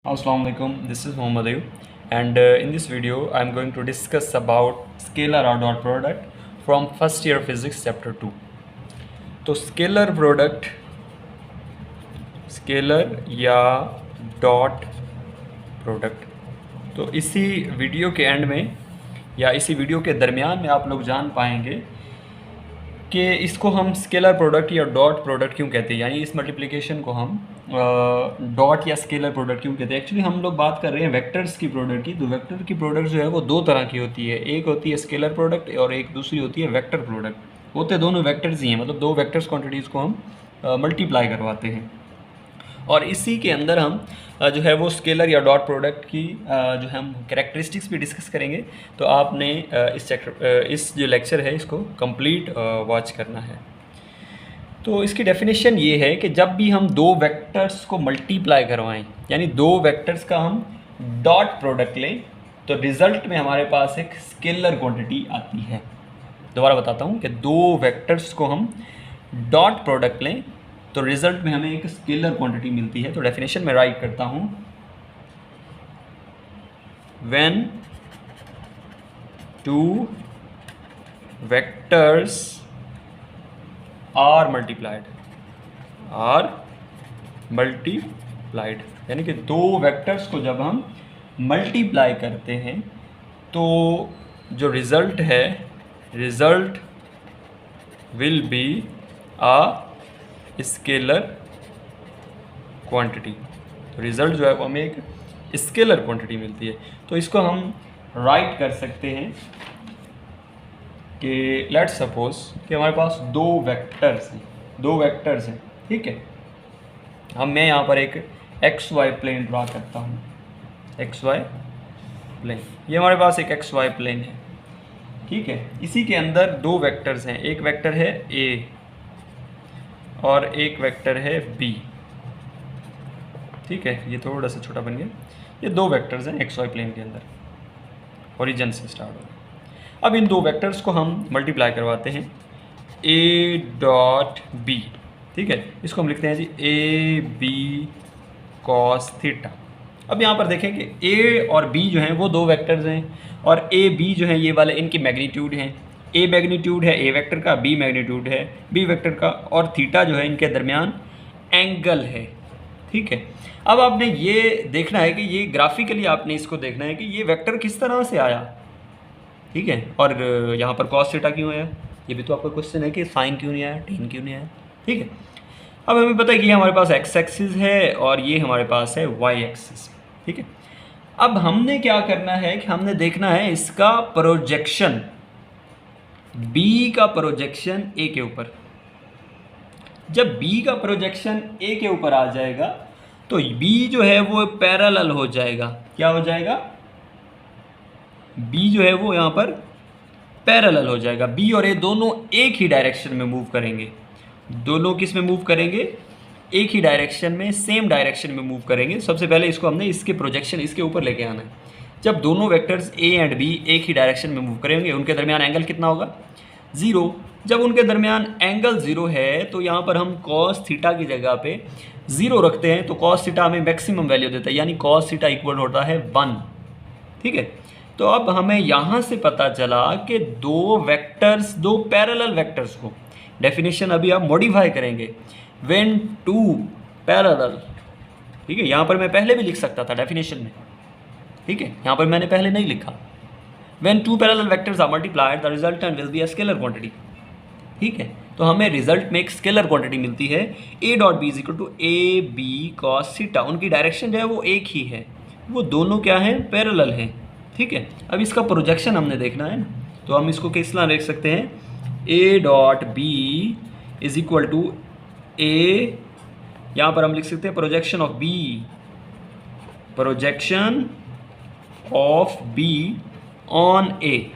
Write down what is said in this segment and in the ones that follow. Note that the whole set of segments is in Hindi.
Assalamu alaikum, this is Mohammad Ayub, and in this video I am going to discuss about scalar or dot product from first year physics chapter 2. तो स्केलर प्रोडक्ट, स्केलर या डॉट प्रोडक्ट, तो इसी वीडियो के एंड में या इसी वीडियो के दरमियान में आप लोग जान पाएंगे कि इसको हम स्केलर प्रोडक्ट या डॉट प्रोडक्ट क्यों कहते हैं, यानी इस मल्टीप्लिकेशन को हम डॉट या स्केलर प्रोडक्ट क्यों कहते हैं। एक्चुअली हम लोग बात कर रहे हैं वेक्टर्स की प्रोडक्ट की। तो वेक्टर की प्रोडक्ट जो है वो दो तरह की होती है, एक होती है स्केलर प्रोडक्ट और एक दूसरी होती है वेक्टर प्रोडक्ट। होते दोनों वेक्टर्स ही हैं, मतलब दो वेक्टर्स क्वांटिटीज़ को हम मल्टीप्लाई करवाते हैं और इसी के अंदर हम जो है वो स्केलर या डॉट प्रोडक्ट की जो हम कैरेक्टरिस्टिक्स भी डिस्कस करेंगे। तो आपने इस जो लेक्चर है इसको कंप्लीट वॉच करना है। तो इसकी डेफिनेशन ये है कि जब भी हम दो वेक्टर्स को मल्टीप्लाई करवाएं, यानी दो वेक्टर्स का हम डॉट प्रोडक्ट लें, तो रिज़ल्ट में हमारे पास एक स्केलर क्वांटिटी आती है। दोबारा बताता हूँ कि दो वेक्टर्स को हम डॉट प्रोडक्ट लें तो रिजल्ट में हमें एक स्केलर क्वांटिटी मिलती है। तो डेफिनेशन में राइट करता हूं, when two vectors are multiplied, यानी कि दो वेक्टर्स को जब हम मल्टीप्लाई करते हैं तो जो रिजल्ट है, result will be a scalar quantity. तो रिज़ल्ट जो है वो हमें एक स्केलर क्वांटिटी मिलती है। तो इसको हम राइट कर सकते हैं कि लेट्स सपोज कि हमारे पास दो वेक्टर्स हैं, ठीक है। मैं यहाँ पर एक एक्स वाई प्लेन ड्रा करता हूँ, एक्स वाई प्लेन, ये हमारे पास एक एक्स वाई प्लेन है, ठीक है। इसी के अंदर दो वेक्टर्स हैं, एक वेक्टर है ए और एक वेक्टर है बी, ठीक है। ये थोड़ा सा छोटा बन गया। ये दो वेक्टर्स हैं एक्स वाई प्लेन के अंदर, ओरिजिन से स्टार्ट हो। अब इन दो वेक्टर्स को हम मल्टीप्लाई करवाते हैं ए डॉट बी, ठीक है। इसको हम लिखते हैं जी ए बी कॉस थीटा। अब यहाँ पर देखें कि ए और बी जो हैं वो दो वेक्टर्स हैं और ए बी जो हैं ये वाले इनकी मैग्नीट्यूड हैं। ए मैग्नीट्यूड है ए वेक्टर का, बी मैग्नीट्यूड है बी वेक्टर का, और थीटा जो है इनके दरमियान एंगल है, ठीक है। अब आपने ये देखना है कि ये ग्राफिकली आपने इसको देखना है कि ये वेक्टर किस तरह से आया, ठीक है। और यहाँ पर कॉस थीटा क्यों आया, ये भी तो आपका क्वेश्चन है कि साइन क्यों नहीं आया, टेन क्यों नहीं आया, ठीक है। अब हमें पता है कि ये हमारे पास एक्स एक्सिस है और ये हमारे पास है वाई एक्सिस, ठीक है। अब हमने क्या करना है कि हमने देखना है इसका प्रोजेक्शन, B का प्रोजेक्शन A के ऊपर। जब B का प्रोजेक्शन A के ऊपर आ जाएगा तो B जो है वो पैरेलल हो जाएगा। क्या हो जाएगा? B जो है वो यहाँ पर पैरेलल हो जाएगा। B और A दोनों एक ही डायरेक्शन में मूव करेंगे। दोनों किस में मूव करेंगे? एक ही डायरेक्शन में, सेम डायरेक्शन में मूव करेंगे। सबसे पहले इसको हमने इसके प्रोजेक्शन इसके ऊपर लेके आना है। जब दोनों वेक्टर्स A एंड B एक ही डायरेक्शन में मूव करेंगे, उनके दरमियान एंगल कितना होगा? 0। जब उनके दरमियान एंगल 0 है तो यहाँ पर हम cos थीटा की जगह पे 0 रखते हैं, तो cos थीटा हमें मैक्सिमम वैल्यू देता है, यानी cos थीटा इक्वल होता है 1, ठीक है। तो अब हमें यहाँ से पता चला कि दो वेक्टर्स, दो पैरेलल वेक्टर्स को, डेफिनेशन अभी आप मॉडिफाई करेंगे, व्हेन टू पैरेलल, ठीक है। यहाँ पर मैं पहले भी लिख सकता था डेफिनेशन में, ठीक है। यहाँ पर मैंने पहले नहीं लिखा। When two parallel vectors are multiplied, the resultant will be a scalar quantity, ठीक है। तो हमें रिजल्ट में एक स्केलर क्वांटिटी मिलती है, a dot B is equal to A B cos theta. उनकी डायरेक्शन जो है वो एक ही है, वो दोनों क्या हैं? पैरेलल हैं, ठीक है। अब इसका प्रोजेक्शन हमने देखना है ना, तो हम इसको किस तरह लिख सकते हैं? a dot B is equal to A, यहाँ पर हम लिख सकते हैं projection of b, projection of b on A,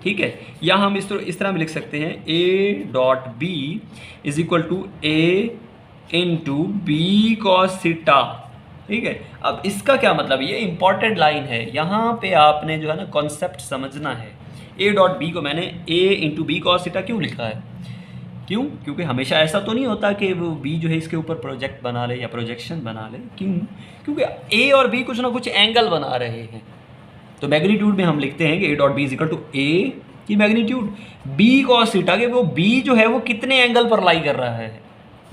ठीक है। या हम इस तरह भी लिख सकते हैं a dot B is equal to A into B cos theta, ठीक है। अब इसका क्या मतलब, ये इंपॉर्टेंट लाइन है, यहाँ पे आपने जो है ना कॉन्सेप्ट समझना है। a डॉट बी को मैंने a into B cos theta क्यों लिखा है? क्यों? क्योंकि हमेशा ऐसा तो नहीं होता कि वो बी जो है इसके ऊपर प्रोजेक्ट बना ले या प्रोजेक्शन बना ले। क्यों? क्योंकि ए और बी कुछ ना कुछ एंगल बना रहे हैं। तो मैग्नीट्यूड में हम लिखते हैं कि A dot B is equal to A की मैग्नीट्यूड बी कॉस थीटा के वो बी जो है वो कितने एंगल पर लाई कर रहा है।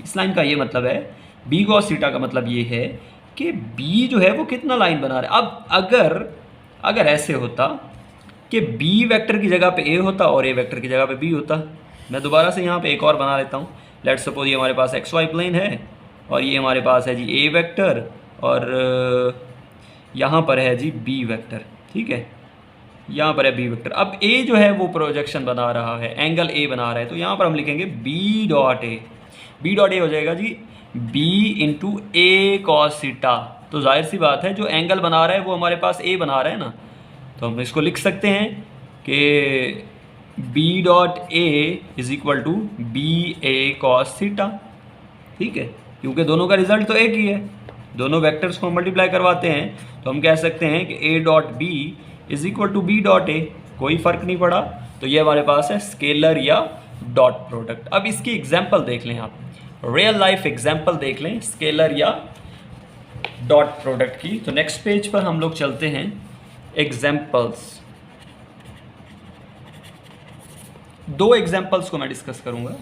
इस लाइन का ये मतलब है, बी कॉस थीटा का मतलब ये है कि बी जो है वो कितना लाइन बना रहा है। अब अगर ऐसे होता कि बी वेक्टर की जगह पे ए होता और ए वेक्टर की जगह पे बी होता, मैं दोबारा से यहाँ पे एक और बना लेता हूँ। लेट्स सपोज ये हमारे पास एक्स वाई प्लेन है और ये हमारे पास है जी ए वेक्टर और यहाँ पर है जी बी वेक्टर, ठीक है, यहाँ पर है बी वेक्टर। अब ए जो है वो प्रोजेक्शन बना रहा है, एंगल ए बना रहा है, तो यहाँ पर हम लिखेंगे B dot A. B dot A हो जाएगा जी B into A cos theta. तो जाहिर सी बात है जो एंगल बना रहा है वो हमारे पास ए बना रहा है ना, तो हम इसको लिख सकते हैं कि B dot A is equal to B A cos theta, ठीक है, क्योंकि दोनों का रिजल्ट तो एक ही है। दोनों वेक्टर्स को मल्टीप्लाई करवाते हैं तो हम कह सकते हैं कि A dot B is equal to B dot A, कोई फ़र्क नहीं पड़ा। तो ये हमारे पास है स्केलर या डॉट प्रोडक्ट। अब इसकी एग्जाम्पल देख लें, आप रियल लाइफ एग्जाम्पल देख लें स्केलर या डॉट प्रोडक्ट की। तो नेक्स्ट पेज पर हम लोग चलते हैं एग्जाम्पल्स। दो एग्जाम्पल्स को मैं डिस्कस करूंगा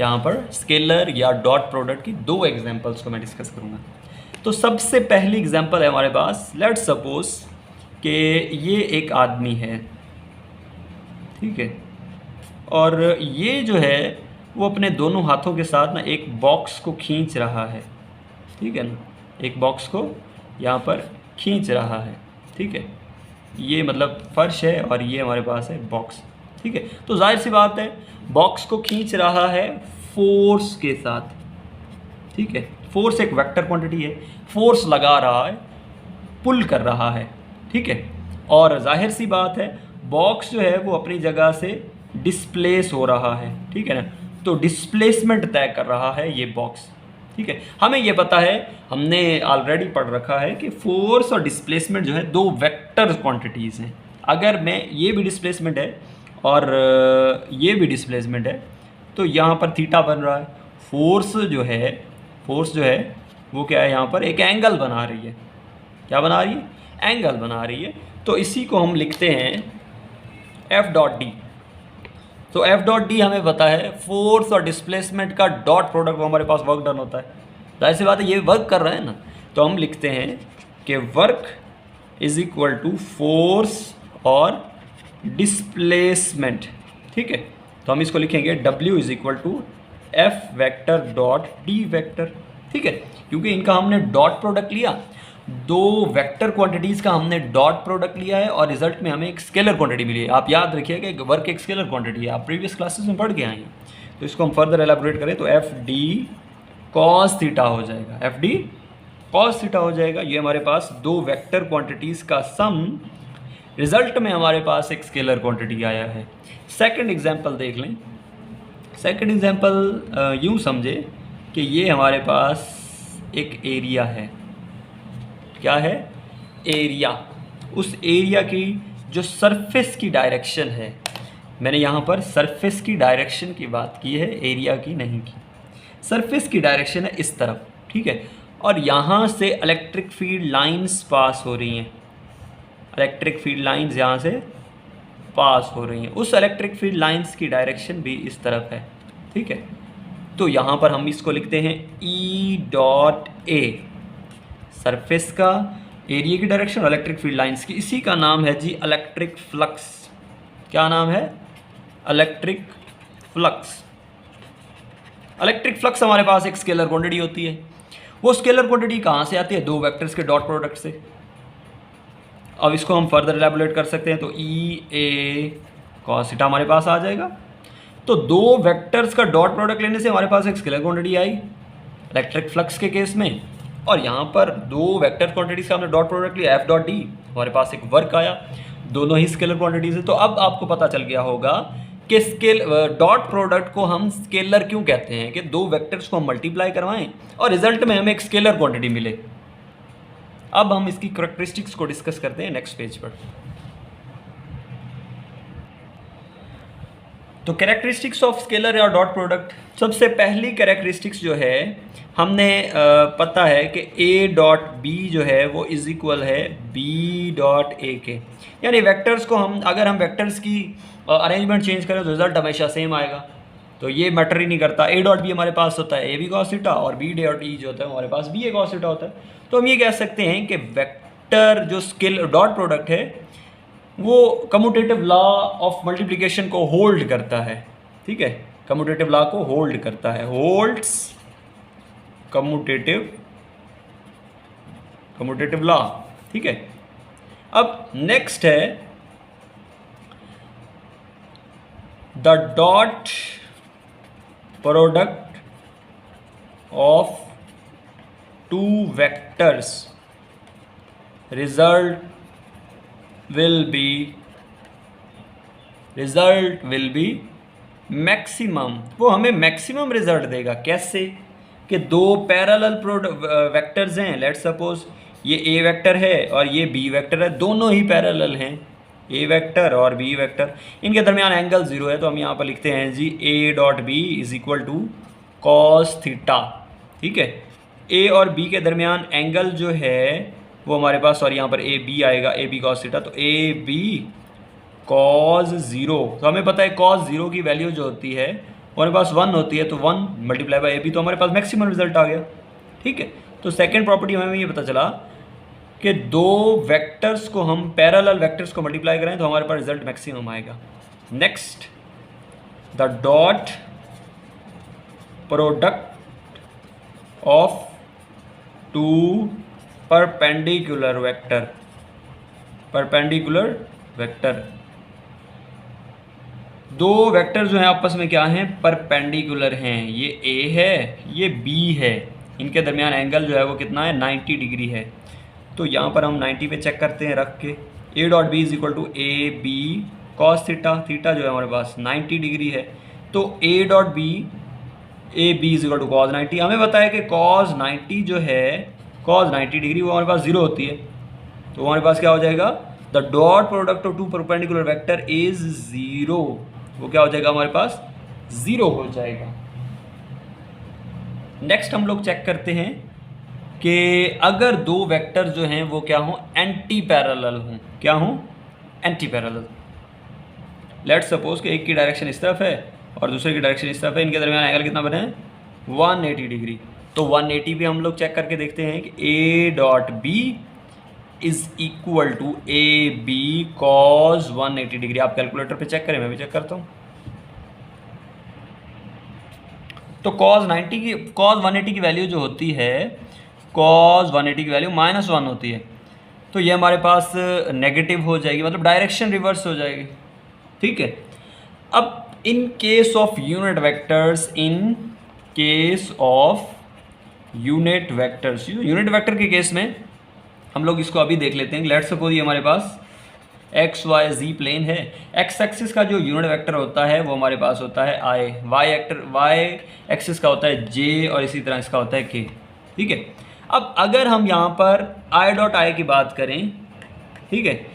यहाँ पर, स्केलर या डॉट प्रोडक्ट की दो एग्जाम्पल्स को मैं डिस्कस करूंगा। तो सबसे पहली एग्जाम्पल है हमारे पास, लेट्स सपोज कि ये एक आदमी है, ठीक है, और ये जो है वो अपने दोनों हाथों के साथ ना एक बॉक्स को खींच रहा है, ठीक है ना, एक बॉक्स को यहाँ पर खींच रहा है, ठीक है, ये मतलब फर्श है और ये हमारे पास है बॉक्स, ठीक है। तो जाहिर सी बात है बॉक्स को खींच रहा है फोर्स के साथ, ठीक है, फोर्स एक वेक्टर क्वांटिटी है, फोर्स लगा रहा है, पुल कर रहा है, ठीक है, और जाहिर सी बात है बॉक्स जो है वो अपनी जगह से डिस्प्लेस हो रहा है, ठीक है ना, तो डिस्प्लेसमेंट तय कर रहा है ये बॉक्स, ठीक है। हमें ये पता है, हमने ऑलरेडी पढ़ रखा है कि फोर्स और डिस्प्लेसमेंट जो है दो वेक्टर क्वांटिटीज़ हैं। अगर मैं ये भी डिस्प्लेसमेंट है और ये भी डिस्प्लेसमेंट है तो यहाँ पर थीटा बन रहा है। फोर्स जो है वो क्या है, यहाँ पर एक एंगल बना रही है, क्या बना रही है, एंगल बना रही है। तो इसी को हम लिखते हैं एफ डॉट डी। तो एफ डॉट डी हमें पता है फोर्स और डिस्प्लेसमेंट का डॉट प्रोडक्ट, वो हमारे पास वर्क डन होता है, जाहिर सी बात है ये वर्क कर रहा है ना, तो हम लिखते हैं कि work is equal to force और डिस्प्लेसमेंट, ठीक है। तो हम इसको लिखेंगे W is equal to F vector dot D vector, ठीक है, क्योंकि इनका हमने डॉट प्रोडक्ट लिया, दो वेक्टर क्वांटिटीज़ का हमने डॉट प्रोडक्ट लिया है और रिजल्ट में हमें एक स्केलर क्वांटिटी मिली है। आप याद रखिएगा कि वर्क एक स्केलर क्वांटिटी है, आप प्रीवियस क्लासेस में पढ़ के आए हैं। तो इसको हम फर्दर एलाबोरेट करें तो एफ डी कॉस थीटा हो जाएगा, एफ डी कॉस थीटा हो जाएगा। ये हमारे पास दो वेक्टर क्वांटिटीज़ का सम, रिजल्ट में हमारे पास एक स्केलर क्वांटिटी आया है। सेकंड एग्जांपल देख लें। सेकंड एग्जांपल यूँ समझे कि ये हमारे पास एक एरिया है, क्या है, एरिया। उस एरिया की जो सरफेस की डायरेक्शन है, मैंने यहाँ पर सरफेस की डायरेक्शन की बात की है, एरिया की नहीं की। सरफेस की डायरेक्शन है इस तरफ, ठीक है, और यहाँ से इलेक्ट्रिक फील्ड लाइंस पास हो रही हैं, इलेक्ट्रिक फील्ड लाइंस यहाँ से पास हो रही हैं। उस इलेक्ट्रिक फील्ड लाइंस की डायरेक्शन भी इस तरफ है, ठीक है। तो यहाँ पर हम इसको लिखते हैं ई डॉट ए, सरफेस का, एरिया की डायरेक्शन और इलेक्ट्रिक फील्ड लाइंस की, इसी का नाम है जी इलेक्ट्रिक फ्लक्स। क्या नाम है, इलेक्ट्रिक फ्लक्स। इलेक्ट्रिक फ्लक्स हमारे पास एक स्केलर क्वांटिटी होती है। वो स्केलर क्वांटिटी कहाँ से आती है, दो वेक्टर्स के डॉट प्रोडक्ट से। अब इसको हम फर्दर एलैबोरेट कर सकते हैं तो ई ए कॉस थीटा हमारे पास आ जाएगा। तो दो वेक्टर्स का डॉट प्रोडक्ट लेने से हमारे पास एक स्केलर क्वांटिटी आई इलेक्ट्रिक फ्लक्स के केस में, और यहाँ पर दो वेक्टर क्वांटिटीज का हमने डॉट प्रोडक्ट लिया एफ डॉट डी, हमारे पास एक वर्क आया, दोनों ही स्केलर क्वांटिटीज है। तो अब आपको पता चल गया होगा कि डॉट प्रोडक्ट को हम स्केलर क्यों कहते हैं, कि दो वेक्टर्स को हम मल्टीप्लाई करवाएं और रिजल्ट में हमें एक स्केलर क्वांटिटी मिले। अब हम इसकी कैरेक्टरिस्टिक्स को डिस्कस करते हैं नेक्स्ट पेज पर। तो कैरेक्टरिस्टिक्स ऑफ स्केलर या डॉट प्रोडक्ट, सबसे पहली कैरेक्टरिस्टिक्स जो है हमने पता है कि ए डॉट बी जो है वो इज इक्वल है बी डॉट ए के, यानी वेक्टर्स को हम अगर हम वेक्टर्स की अरेंजमेंट चेंज करें तो रिजल्ट हमेशा सेम आएगा, तो ये मैटर ही नहीं करता। ए डॉट बी हमारे पास होता है ए बी कॉस थीटा और बी डॉट ई जो होता है हमारे पास बी ए कॉस थीटा होता है। तो हम ये कह सकते हैं कि वेक्टर जो स्केल डॉट प्रोडक्ट है वो कम्यूटेटिव लॉ ऑफ मल्टीप्लिकेशन को होल्ड करता है, ठीक है, कम्यूटेटिव लॉ को होल्ड करता है, होल्ड्स कम्यूटेटिव लॉ, ठीक है। अब नेक्स्ट है the dot product of two vectors result will B maximum, वो हमें मैक्सिमम रिजल्ट देगा। कैसे कि दो पैरेलल वेक्टर्स हैं, लेट्स सपोज ये ए वेक्टर है और ये बी वेक्टर है, दोनों ही पैरेलल हैं, ए वेक्टर और बी वेक्टर, इनके दरमियान एंगल 0 है, तो हम यहाँ पर लिखते हैं जी A dot B is equal to cos theta, ठीक है। ए और बी के दरमियान एंगल जो है वो हमारे पास, सॉरी यहाँ पर ए बी आएगा, ए बी कॉस थीटा, तो ए बी कॉस 0, तो हमें पता है कॉस 0 की वैल्यू जो होती है वो हमारे पास 1 होती है, तो 1 मल्टीप्लाई बाई ए बी, तो हमारे पास मैक्सिमम रिजल्ट आ गया, ठीक है। तो सेकेंड प्रॉपर्टी हमें ये पता चला कि दो वेक्टर्स को हम पैरेलल वेक्टर्स को मल्टीप्लाई करें तो हमारे पास रिजल्ट मैक्सिमम आएगा। Next the dot product of two perpendicular vector, दो वेक्टर जो हैं आपस में क्या हैं, परपेंडिकुलर हैं, ये ए है ये बी है, इनके दरमियान एंगल जो है वो कितना है 90 डिग्री है, तो यहाँ पर हम 90 पे चेक करते हैं रख के, A dot B is equal to A B cos theta, theta जो है हमारे पास 90 डिग्री है, तो A dot B A B is equal to cos 90, हमें पता है कि कॉस 90 जो है कॉस 90 डिग्री वो हमारे पास 0 होती है, तो हमारे पास क्या हो जाएगा, the dot product of two perpendicular vector is 0, वो क्या हो जाएगा हमारे पास 0 हो जाएगा। नेक्स्ट हम लोग चेक करते हैं कि अगर दो वेक्टर जो हैं वो क्या हों, एंटी पैरेलल हों, क्या हों, एंटी पैरेलल। लेट्स सपोज कि एक की डायरेक्शन इस तरफ है और दूसरे की डायरेक्शन इस तरफ है, इनके दरमियान एंगल कितना बने 180 डिग्री, तो 180 पे हम लोग चेक करके देखते हैं कि A dot B is equal to A B cos 180 degree. आप कैलकुलेटर पे चेक करें, मैं भी चेक करता हूँ। तो कॉस 180 की वैल्यू जो होती है, कॉस 180 की वैल्यू -1 होती है, तो ये हमारे पास नेगेटिव हो जाएगी, मतलब डायरेक्शन रिवर्स हो जाएगी, ठीक है। अब in case of unit vectors, unit vector के केस में हम लोग इसको अभी देख लेते हैं। लेट्स सपोज ये हमारे पास एक्स वाई जी प्लेन है, एक्स एक्सिस का जो यूनिट वेक्टर होता है वो हमारे पास होता है आई, वाई एक्सिस का होता है जे और इसी तरह इसका होता है के, ठीक है। अब अगर हम यहाँ पर आई डॉट आई की बात करें, ठीक है,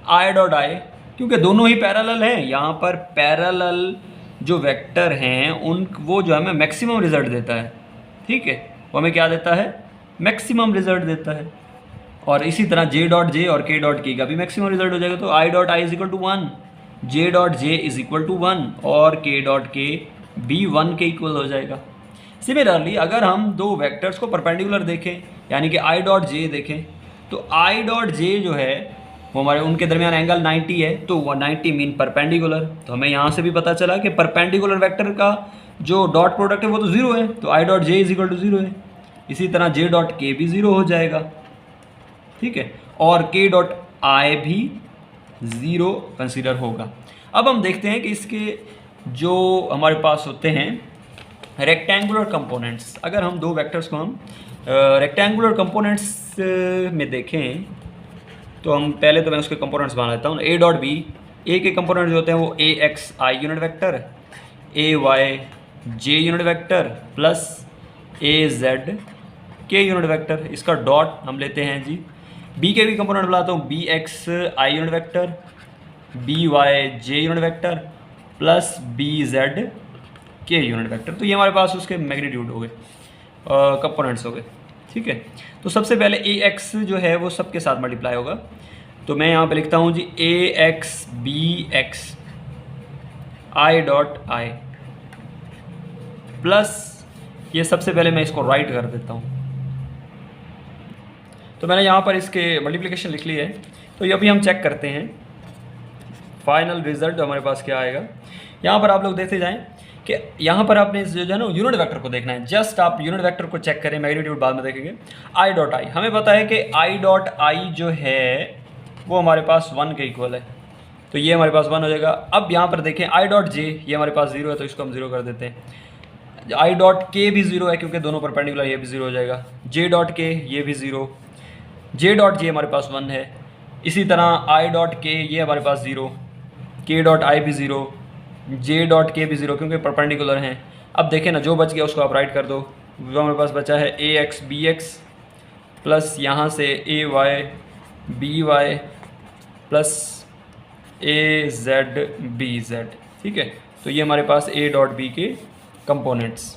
आई डॉट आई, क्योंकि दोनों ही पैरेलल हैं, यहाँ पर पैरेलल जो वेक्टर हैं उन वो जो हमें मैक्सिमम रिजल्ट देता है, ठीक है, वो हमें क्या देता है, मैक्सिमम रिजल्ट देता है। और इसी तरह जे डॉट जे और के डॉट के का भी मैक्सिमम रिजल्ट हो जाएगा, तो I dot I is equal to 1, J dot J is equal to 1 और के डॉट के भी 1 के इक्वल हो जाएगा। सिमिलरली अगर हम दो वेक्टर्स को परपेंडिकुलर देखें, यानी कि आई डॉट जे देखें, तो आई डॉट जे जो है वो हमारे उनके दरमियान एंगल 90 है, तो वो 90 मीन परपेंडिकुलर, तो हमें यहाँ से भी पता चला कि परपेंडिकुलर वेक्टर का जो डॉट प्रोडक्ट है वो तो 0 है, तो I dot J is equal to 0 है। इसी तरह जे डॉट के भी 0 हो जाएगा, ठीक है, और के डॉट आई भी 0 कंसीडर होगा। अब हम देखते हैं कि इसके जो हमारे पास होते हैं रेक्टेंगुलर कंपोनेंट्स, अगर हम दो वेक्टर्स को हम रेक्टेंगुलर कंपोनेंट्स में देखें तो हम पहले तो मैं उसके कंपोनेंट्स बना लेता हूँ। ए डॉट बी, ए के कंपोनेंट जो होते हैं वो A X I unit vector, A Y J unit vector plus A Z K unit vector, इसका डॉट हम लेते हैं जी। बी के भी कंपोनेंट बनाता हूँ, B X I unit vector, B Y J unit vector plus B Z K unit vector. तो ये हमारे पास उसके मैग्नीट्यूड हो गए, कंपोनेंट्स हो गए, ठीक है। तो सबसे पहले ए एक्स जो है वो सबके साथ मल्टीप्लाई होगा, तो मैं यहाँ पे लिखता हूँ जी A X B X I dot I plus, ये सबसे पहले मैं इसको राइट कर देता हूँ। तो मैंने यहाँ पर इसके मल्टीप्लिकेशन लिख ली है। तो ये अभी हम चेक करते हैं फाइनल रिजल्ट हमारे पास क्या आएगा। यहाँ पर आप लोग देखते जाएं कि यहाँ पर आपने जो है ना यूनिट वेक्टर को देखना है, जस्ट आप यूनिट वेक्टर को चेक करें, मैग्नीट्यूड बाद में देखेंगे। आई डॉट आई, हमें पता है कि आई डॉट आई जो है वो हमारे पास 1 के इक्वल है, तो ये हमारे पास 1 हो जाएगा। अब यहाँ पर देखें आई डॉट जे, ये हमारे पास 0 है तो इसको हम 0 कर देते हैं। आई डॉट के भी 0 है क्योंकि दोनों परपेंडिकुलर, ये भी 0 हो जाएगा। जे डॉट के ये भी 0, जे डॉट जे हमारे पास 1 है। इसी तरह आई डॉट के ये हमारे पास 0, के डॉट आई भी 0, जे डॉट के भी 0 क्योंकि परपेंडिकुलर हैं। अब देखें ना, जो बच गया उसको आप राइट कर दो। वो हमारे पास बचा है ए एक्स बी एक्स प्लस यहाँ से ए Y B Y plus A Z B Z, ठीक है। तो ये हमारे पास ए डॉट बी के कंपोनेंट्स,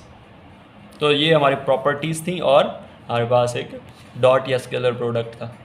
तो ये हमारी प्रॉपर्टीज़ थी और हमारे पास एक डॉट या स्केलर प्रोडक्ट था।